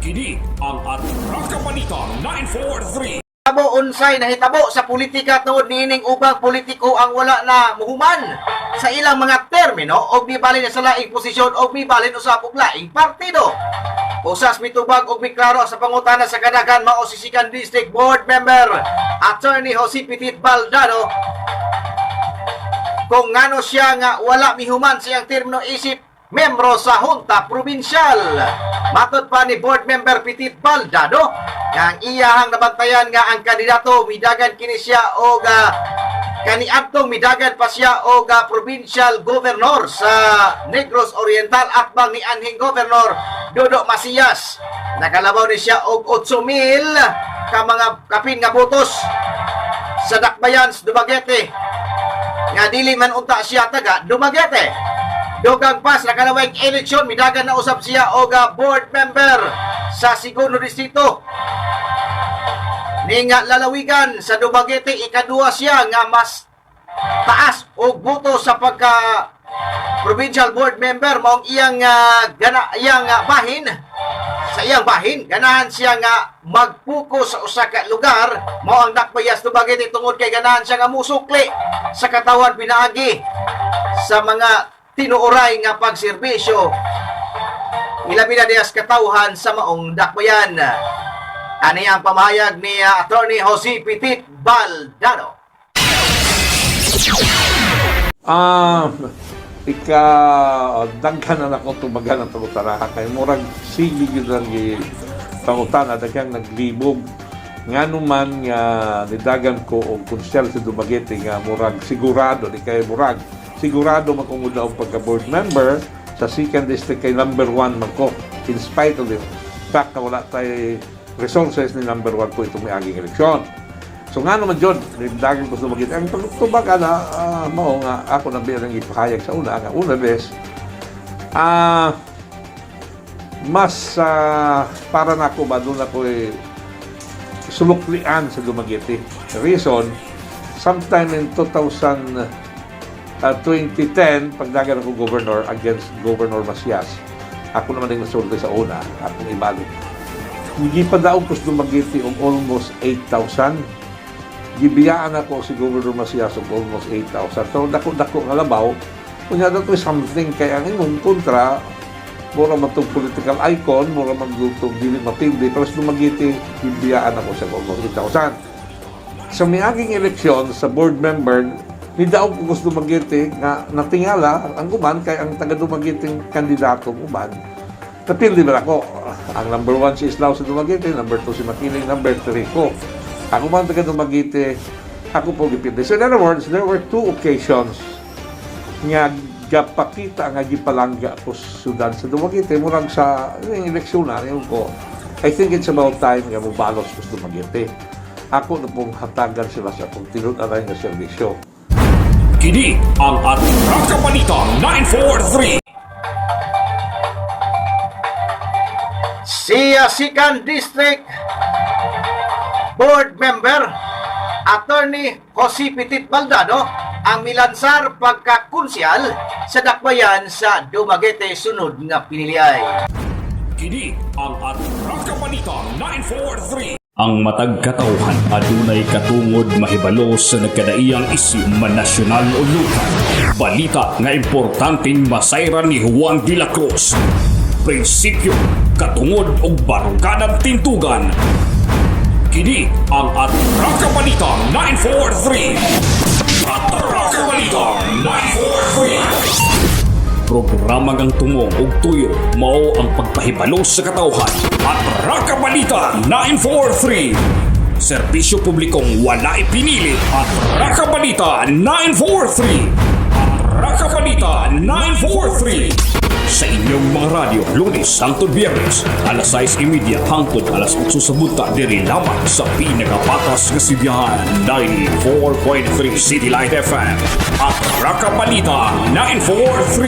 Kini ang Atraka Balita 943. Abo unsay nahitabo sa politika tungod niining ubang politiko ang wala na muhuman sa ilang mga termino o mibalin sa laing posisyon o mibalin usab og laing partido. Usas mitubag og miklaro sa pangutana sa Kadagan mao si Second District Board Member Attorney Jose Petit Baldado kung ngano siya nga wala mihuman siyang termino isip membro sa Junta Provincial. Matod pa ni Board Member Petit Baldado nga ang iyahang nabantayan nga ang kandidato midagan kini siya og kaniadtong midagan pa siya og provincial governor sa Negros Oriental at bang ni anhing governor Dodo Macías. Nakalabaw ni siya og 8,000 ka mga kapin nga botos sa Dakbayan sa Dumaguete nga dili man unta siya taga Dumaguete. Dugang pas nakalawang eleksyon midagan na usab siya og board member sa Segundo Distrito ning lalawigan sa Dumaguete. Ikaduha siya nga mas taas og boto sa pagka provincial board member maong iyang bahin. Sa iyang bahin ganahan siya nga magpuko sa usa ka lugar mao ang Dakbayas Dumaguete tungod kay ganahan siya nga musukli sa katawan pinaagi sa mga tinuoray nga pagserbisyo ilabi na diyas katawhan sa maong Dakbayan. Ani ang pamahayag ni Attorney Jose Petit Baldado. Daghan na ako tumagan ang pangutana kay murag sige gyud ang pangutana daghang naglibog ngano man nga nidagan ko og konsyal sa Dumaguete nga murag sigurado di kay murag sigurado makunguna og pagka board member sa second district kay number 1 man ko in spite of the fact na wala tay resources ni number 1 po itong may aging eleksyon. So nga naman John, nidagan ko sa Dumaguete ang pagtubag mao nga ako na birang ipahayag sa una nga una bes mas para na ako ba doon ako suluklian sa Dumaguete. The reason sometime in 2010, pagdagan ako governor against Governor Macías, ako naman yung nasulti sa una, akong ibalik. Hindi pa daw ko sa Dumaguete of almost 8,000. Gibiyaan ako si Governor Macías of almost 8,000. So, dako nga labaw, kunya daw ko something kaya ang imong kontra, mura man itong political icon, mura man itong dili mapildi, pero sa Dumaguete, gibiyaan ako sa almost 8,000. Sa may aging eleksyon, sa board member, ni daw ko gusto Dumaguete nga natingala ang uban kay ang taga Dumaguete kandidato uban. Napildi ba ako? Ang number 1 si Islao sa Dumaguete, number 2 si Makiling, number 3 ko. Ako man taga Dumaguete, ako po gipildi. So in other words, there were 2 occasions nga gapakita nga gipalangga ko sudan sa Dumaguete murag sa eleksyon na yun ko. I think it's about time nga mubalos ko sa Dumaguete. Ako na pong hatagan sila sa akong tinuod-aray nga serbisyo. Kini ang Atraka Balita 943. Si Second District Board Member Attorney Jose Petit Baldado ang milansar pagkakonsyal sa Dakbayan sa Dumaguete sunod nga piniliay. Kini ang Atraka Balita 943. Ang matag katawhan adunay katungod mahibalo sa nagkadaiyang isyu man nasyonal o lokal. Balita nga importanteng masayran ni Juan de la Cruz. Prinsipyo, katungod og barukadang tintugan. Kini ang Atraka Balita 943. Atraka Balita 943. Programa ngang tumong og tuyo mao ang pagpahibalo sa katawhan. Atraka Balita 943. Serbisyo publikong wala ipinili. Atraka Balita 943. Atraka Balita 943. Sa inyong mga radyo, Lunes hangtod Biyernes, alas 6:30 hangtod alas 8 sa buta diri lamang sa pinakapatas nga sibiyahan 94.3 City Light FM. Atraka Balita 943.